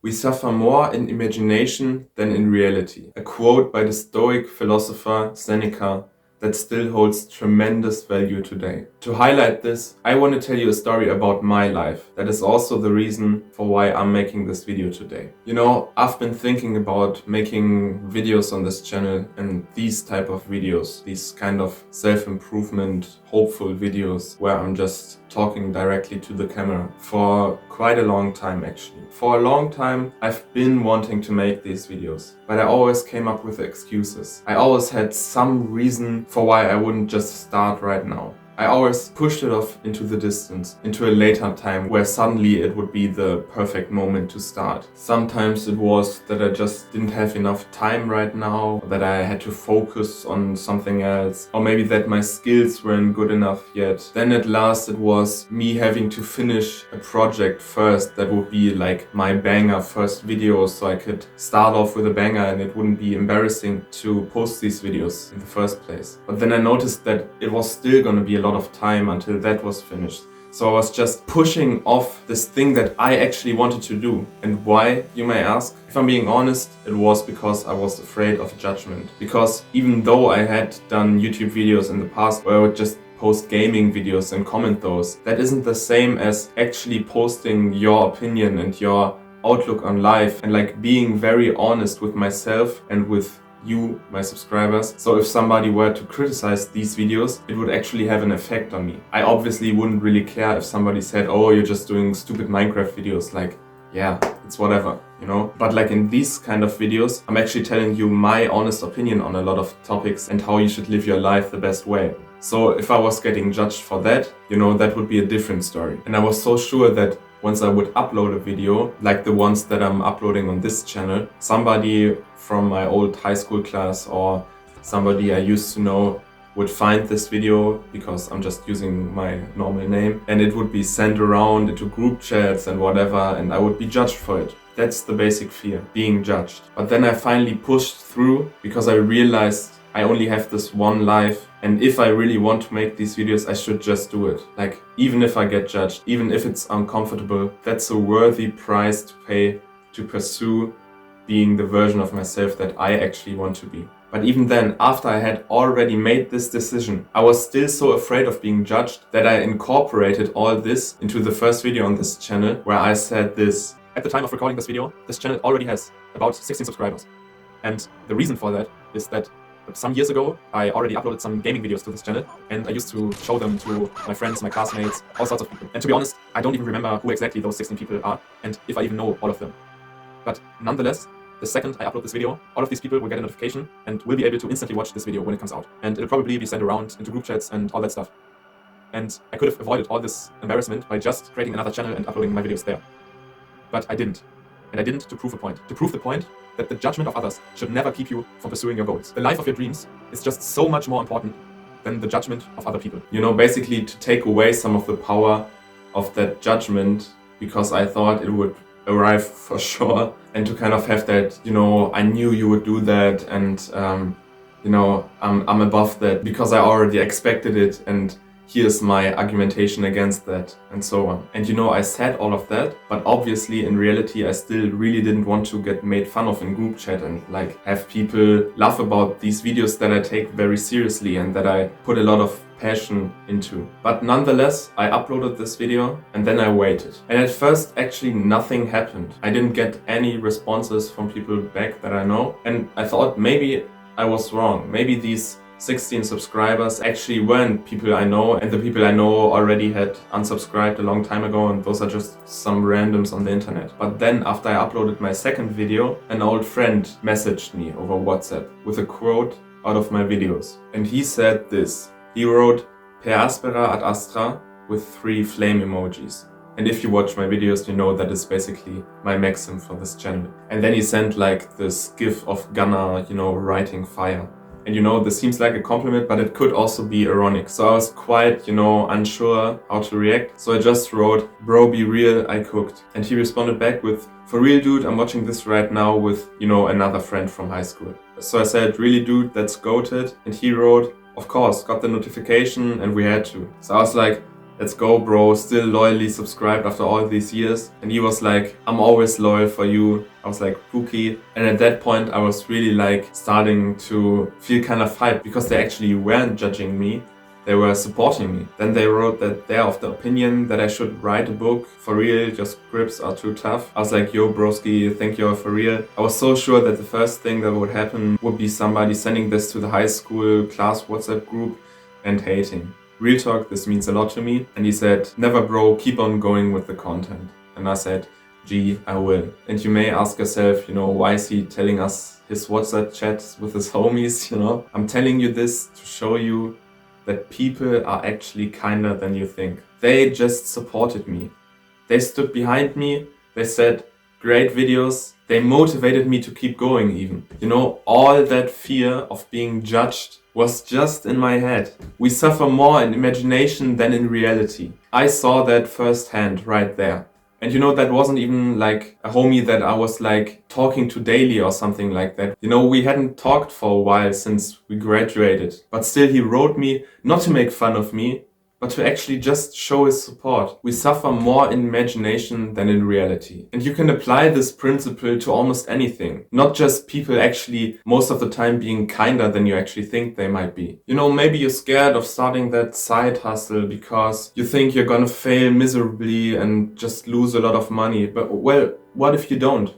We suffer more in imagination than in reality. A quote by the Stoic philosopher Seneca that still holds tremendous value today. To highlight this, I want to tell you a story about my life. That is also the reason for why I'm making this video today. You know, I've been thinking about making videos on this channel, and these type of videos, these kind of self-improvement, hopeful videos where I'm just talking directly to the camera for quite a long time actually. For a long time I've been wanting to make these videos, but I always came up with excuses. I always had some reason for why I wouldn't just start right now. I always pushed it off into the distance, into a later time where suddenly it would be the perfect moment to start. Sometimes it was that I just didn't have enough time right now, that I had to focus on something else, or maybe that my skills weren't good enough yet. Then at last it was me having to finish a project first that would be like my banger first video, so I could start off with a banger and it wouldn't be embarrassing to post these videos in the first place. But then I noticed that it was still gonna be a lot of time until that was finished. So I was just pushing off this thing that I actually wanted to do. And why, you may ask? If I'm being honest, it was because I was afraid of judgment. Because even though I had done YouTube videos in the past where I would just post gaming videos and comment those, that isn't the same as actually posting your opinion and your outlook on life and like being very honest with myself and with you, my subscribers. So if somebody were to criticize these videos, it would actually have an effect on me. I obviously wouldn't really care if somebody said, oh, you're just doing stupid Minecraft videos. Like, yeah, it's whatever, you know? But like in these kind of videos, I'm actually telling you my honest opinion on a lot of topics and how you should live your life the best way. So if I was getting judged for that, you know, that would be a different story. And I was so sure that once I would upload a video, like the ones that I'm uploading on this channel, somebody from my old high school class or somebody I used to know would find this video, because I'm just using my normal name, and it would be sent around into group chats and whatever, and I would be judged for it. That's the basic fear, being judged. But then I finally pushed through because I realized I only have this one life, and if I really want to make these videos, I should just do it. Like, even if I get judged, even if it's uncomfortable, that's a worthy price to pay to pursue being the version of myself that I actually want to be. But even then, after I had already made this decision, I was still so afraid of being judged that I incorporated all this into the first video on this channel, where I said this. At the time of recording this video, this channel already has about 16 subscribers. And the reason for that is that some years ago, I already uploaded some gaming videos to this channel, and I used to show them to my friends, my classmates, all sorts of people. And to be honest, I don't even remember who exactly those 16 people are, and if I even know all of them. But nonetheless, the second I upload this video, all of these people will get a notification and will be able to instantly watch this video when it comes out. And it'll probably be sent around into group chats and all that stuff. And I could have avoided all this embarrassment by just creating another channel and uploading my videos there. But I didn't. And I didn't to prove a point. To prove the point that the judgment of others should never keep you from pursuing your goals. The life of your dreams is just so much more important than the judgment of other people. You know, basically to take away some of the power of that judgment, because I thought it would arrive for sure, and to kind of have that, you know, I knew you would do that, and you know, I'm above that because I already expected it, and here's my argumentation against that, and so on. And you know, I said all of that, but obviously in reality I still really didn't want to get made fun of in group chat and like have people laugh about these videos that I take very seriously and that I put a lot of passion into. But nonetheless, I uploaded this video and then I waited. And at first actually nothing happened. I didn't get any responses from people back that I know, and I thought maybe I was wrong. Maybe these 16 subscribers actually weren't people I know, and the people I know already had unsubscribed a long time ago, and those are just some randoms on the internet. But then after I uploaded my second video, an old friend messaged me over WhatsApp with a quote out of my videos. And he said this. He wrote "per aspera ad astra" with 3 flame emojis. And if you watch my videos, you know that is basically my maxim for this channel. And then he sent like this gif of Gunnar, you know, writing fire. And you know, this seems like a compliment, but it could also be ironic. So I was quite, you know, unsure how to react. So I just wrote, "Bro, be real, I cooked." And he responded back with, "For real, dude, I'm watching this right now with, you know, another friend from high school." So I said, "Really, dude, that's goated." And he wrote, "Of course, got the notification and we had to." So I was like, let's go bro, still loyally subscribed after all these years. And he was like, I'm always loyal for you. I was like, Pookie. And at that point I was really like starting to feel kind of hyped because they actually weren't judging me. They were supporting me. Then they wrote that they're of the opinion that I should write a book. For real, your scripts are too tough. I was like, yo broski, think you're for real. I was so sure that the first thing that would happen would be somebody sending this to the high school class WhatsApp group and hating. Real talk, this means a lot to me. And he said, never bro, keep on going with the content. And I said, gee, I will. And you may ask yourself, why is he telling us his WhatsApp chats with his homies, I'm telling you this to show you that people are actually kinder than you think. They just supported me. They stood behind me. They said, great videos. They motivated me to keep going even. All that fear of being judged was just in my head. We suffer more in imagination than in reality. I saw that firsthand right there. And that wasn't even like a homie that I was like talking to daily or something like that. We hadn't talked for a while since we graduated. But still he wrote me not to make fun of me, but to actually just show his support. We suffer more in imagination than in reality. And you can apply this principle to almost anything. Not just people actually most of the time being kinder than you actually think they might be. Maybe you're scared of starting that side hustle because you think you're gonna fail miserably and just lose a lot of money. But well, what if you don't?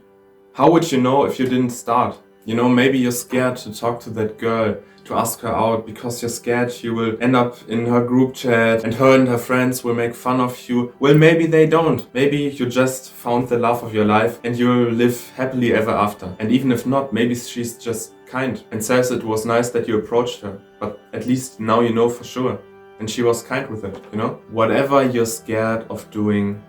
How would you know if you didn't start? Maybe you're scared to talk to that girl, to ask her out because you're scared you will end up in her group chat and her friends will make fun of you. Well, maybe they don't. Maybe you just found the love of your life and you'll live happily ever after. And even if not, maybe she's just kind and says it was nice that you approached her. But at least now you know for sure. And she was kind with it, Whatever you're scared of doing,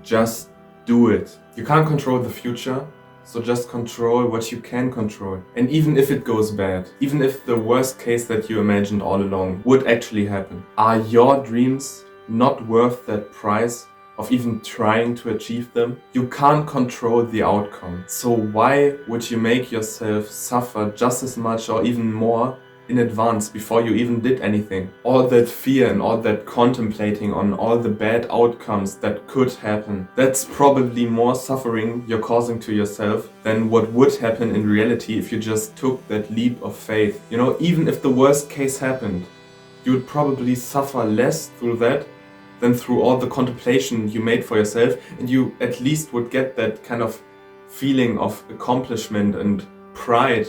just do it. You can't control the future. So just control what you can control. And even if it goes bad, even if the worst case that you imagined all along would actually happen, are your dreams not worth that price of even trying to achieve them? You can't control the outcome. So why would you make yourself suffer just as much or even more in advance before you even did anything? All that fear and all that contemplating on all the bad outcomes that could happen, that's probably more suffering you're causing to yourself than what would happen in reality if you just took that leap of faith. Even if the worst case happened, you would probably suffer less through that than through all the contemplation you made for yourself, and you at least would get that kind of feeling of accomplishment and pride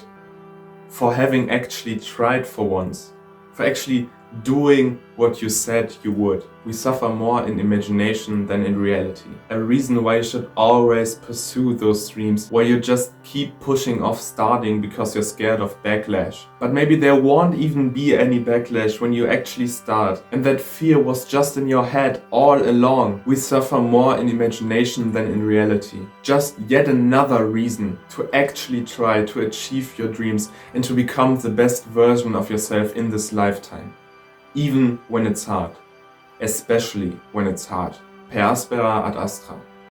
for having actually tried for once, for actually doing what you said you would. We suffer more in imagination than in reality. A reason why you should always pursue those dreams where you just keep pushing off starting because you're scared of backlash. But maybe there won't even be any backlash when you actually start, and that fear was just in your head all along. We suffer more in imagination than in reality. Just yet another reason to actually try to achieve your dreams and to become the best version of yourself in this lifetime. Even when it's hard. Especially when it's hard. Per aspera ad astra.